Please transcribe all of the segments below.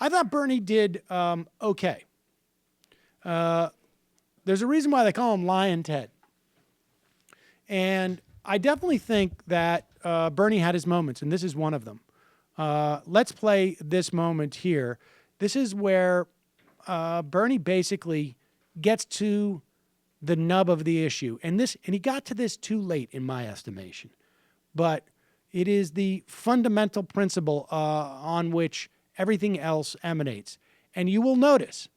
I thought Bernie did okay. There's a reason why they call him Lion Ted. And I definitely think that Bernie had his moments, and this is one of them. Let's play this moment here. This is where Bernie basically gets to the nub of the issue. And he got to this too late, in my estimation. But it is the fundamental principle on which everything else emanates. And you will notice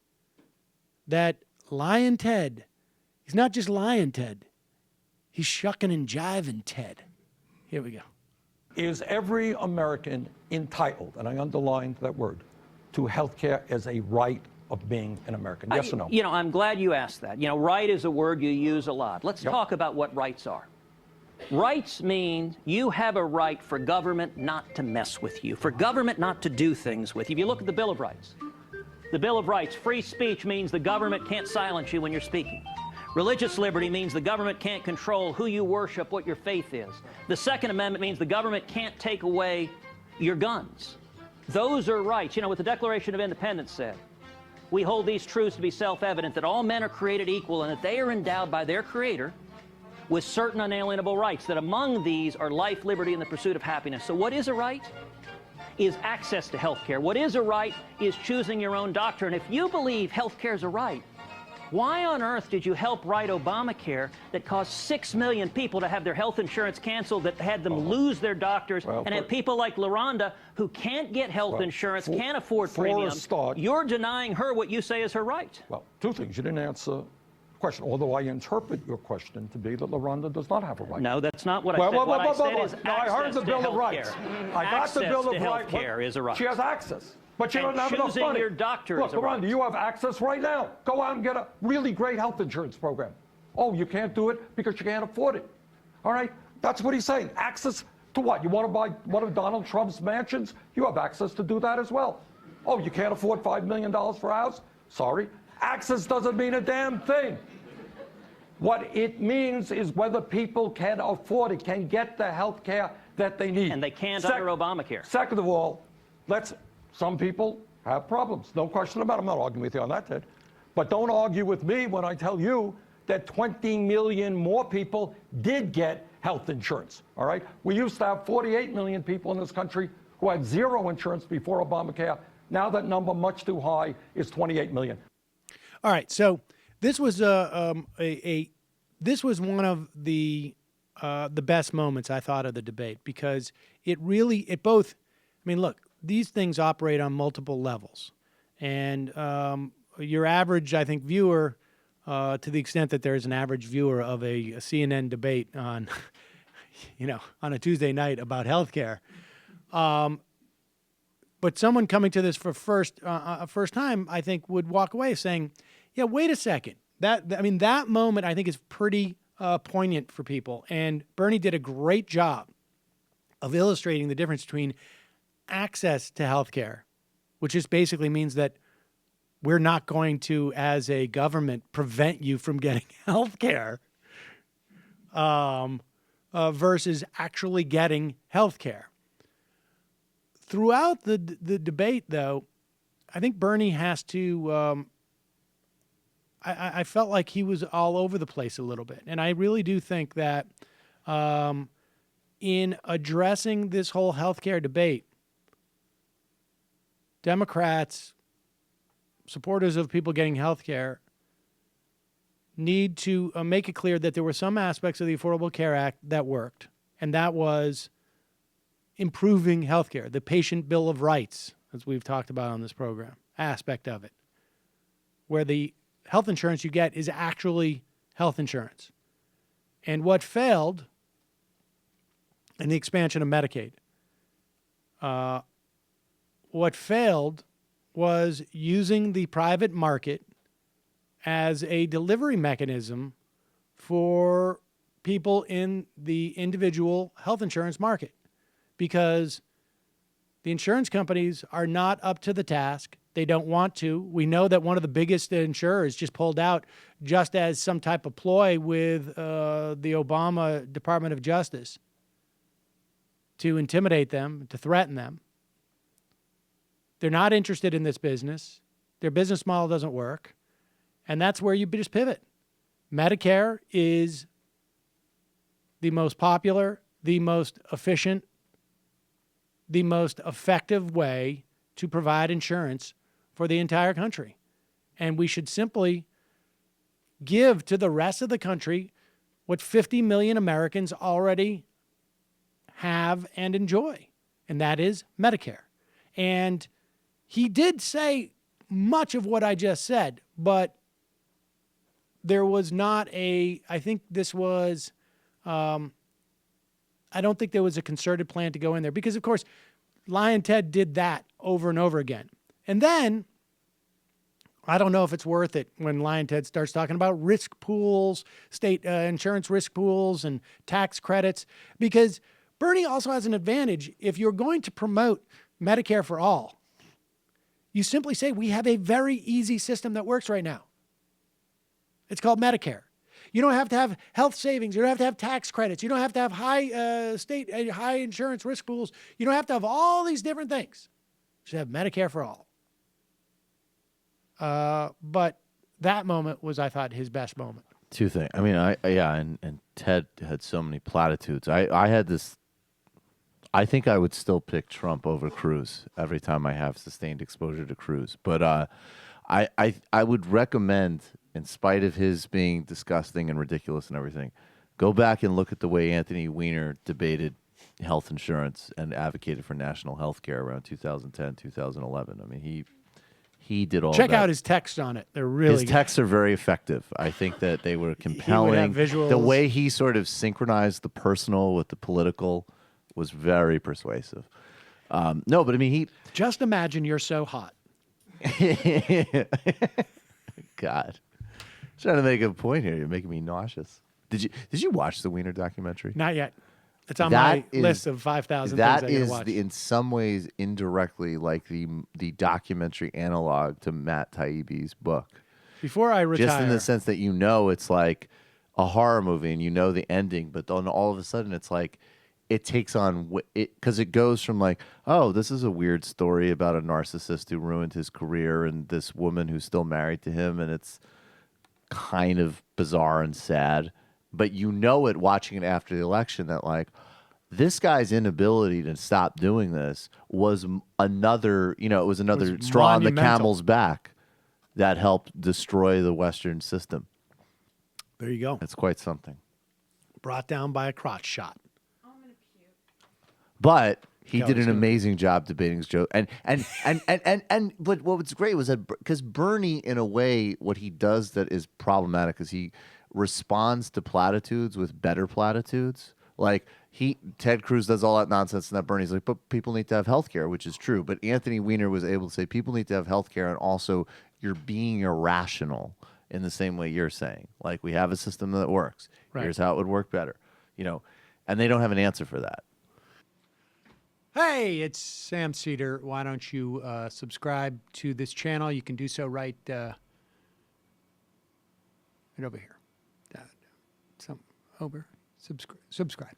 that Lion Ted, he's not just Lion Ted. He's shucking and jiving Ted. Here we go. Is every American entitled, and I underlined that word, to health care as a right of being an American? Yes or no? You know, I'm glad you asked that. You know, right is a word you use a lot. Let's talk about what rights are. Rights mean you have a right for government not to mess with you, for government not to do things with you. If you look at the Bill of Rights, the Bill of Rights, free speech means the government can't silence you when you're speaking. Religious liberty means the government can't control who you worship, what your faith is. The Second Amendment means the government can't take away your guns. Those are rights. You know what the Declaration of Independence said? We hold these truths to be self-evident, that all men are created equal and that they are endowed by their Creator with certain unalienable rights, that among these are life, liberty, and the pursuit of happiness. So what is a right? Is access to health care. What is a right is choosing your own doctor. And if you believe health care is a right, why on earth did you help write Obamacare that caused 6 million people to have their health insurance canceled, that had them lose their doctors, and had people like LaRonda who can't get health insurance, can't afford premiums? You're denying her what you say is her right. Well, two things. You didn't answer the question, although I interpret your question to be that LaRonda does not have a right. No, that's not what I said. What I said is I heard the Bill of Rights. I got the Bill of Rights. Healthcare is a right. She has access. But you don't have enough choosing money. Your doctor Look, is a right. LaRonda, you have access right now. Go out and get a really great health insurance program. Oh, you can't do it because you can't afford it. All right? That's what he's saying. Access to what? You want to buy one of Donald Trump's mansions? You have access to do that as well. Oh, you can't afford $5 million for a house? Sorry. Access doesn't mean a damn thing. What it means is whether people can afford it, can get the health care that they need. And they can't under Obamacare. Second of all, some people have problems. No question about it. I'm not arguing with you on that, Ted. But don't argue with me when I tell you that 20 million more people did get health insurance, all right? We used to have 48 million people in this country who had zero insurance before Obamacare. Now that number, much too high, is 28 million. All right, so this was this was one of the best moments, I thought, of the debate, because it both, I mean, look, these things operate on multiple levels. And your average, I think, viewer, to the extent that there's an average viewer of a CNN debate on, on a Tuesday night about healthcare, but someone coming to this for first time, I think, would walk away saying, yeah, wait a second. That moment, I think, is pretty poignant for people. And Bernie did a great job of illustrating the difference between access to health care, which just basically means that we're not going to, as a government, prevent you from getting health care, versus actually getting health care. Throughout the debate, though, I think Bernie has to, I felt like he was all over the place a little bit. And I really do think that in addressing this whole healthcare debate, Democrats, supporters of people getting health care, need to make it clear that there were some aspects of the Affordable Care Act that worked, and that was improving health care, the patient bill of rights, as we've talked about on this program, aspect of it, where the health insurance you get is actually health insurance. And what failed in the expansion of Medicaid, what failed was using the private market as a delivery mechanism for people in the individual health insurance market, because the insurance companies are not up to the task. They don't want to. We know that one of the biggest insurers just pulled out just as some type of ploy with the Obama Department of Justice to intimidate them, to threaten them. They're not interested in this business. Their business model doesn't work. And that's where you just pivot. Medicare is the most popular, the most efficient, the most effective way to provide insurance for the entire country. And we should simply give to the rest of the country what 50 million Americans already have and enjoy, and that is Medicare. And he did say much of what I just said, but there was not I think this was, I don't think there was a concerted plan to go in there because, of course, Lion Ted did that over and over again. And then, I don't know if it's worth it when Lion Ted starts talking about risk pools, state insurance risk pools, and tax credits, because Bernie also has an advantage. If you're going to promote Medicare for all, you simply say, we have a very easy system that works right now. It's called Medicare. You don't have to have health savings. You don't have to have tax credits. You don't have to have high insurance risk pools. You don't have to have all these different things. You should have Medicare for all. But that moment was, I thought, his best moment. Two things. I mean, and Ted had so many platitudes. I had this. I think I would still pick Trump over Cruz every time I have sustained exposure to Cruz. But I would recommend, in spite of his being disgusting and ridiculous and everything, go back and look at the way Anthony Weiner debated health insurance and advocated for national health care around 2010, 2011. I mean, he did all that. Check out his texts on it. They're really His texts are very effective. I think that they were compelling. visuals. The way he sort of synchronized the personal with the political was very persuasive. No, but I mean, he... Just imagine you're so hot. God. I'm trying to make a point here. You're making me nauseous. Did you watch the Wiener documentary? Not yet. It's on my list of 5,000 things I gotta watch. That is, in some ways, indirectly like the documentary analog to Matt Taibbi's book. Before I retire... Just in the sense that it's like a horror movie and you know the ending, but then all of a sudden it's like it takes on it because it goes from like, oh, this is a weird story about a narcissist who ruined his career and this woman who's still married to him, and it's kind of bizarre and sad. But you know it watching it after the election that like this guy's inability to stop doing this was another, it was another straw on the camel's back that helped destroy the Western system. There you go. It's quite something. Brought down by a crotch shot. But he did an amazing job debating his joke. And but what was great was that because Bernie, in a way, what he does that is problematic is he responds to platitudes with better platitudes. Like Ted Cruz does all that nonsense, and that Bernie's like, but people need to have health care, which is true. But Anthony Weiner was able to say people need to have health care, and also you're being irrational in the same way you're saying. Like, we have a system that works. Right. Here's how it would work better. And they don't have an answer for that. Hey, it's Sam Seder. Why don't you subscribe to this channel? You can do so right over here. Over. Subscribe.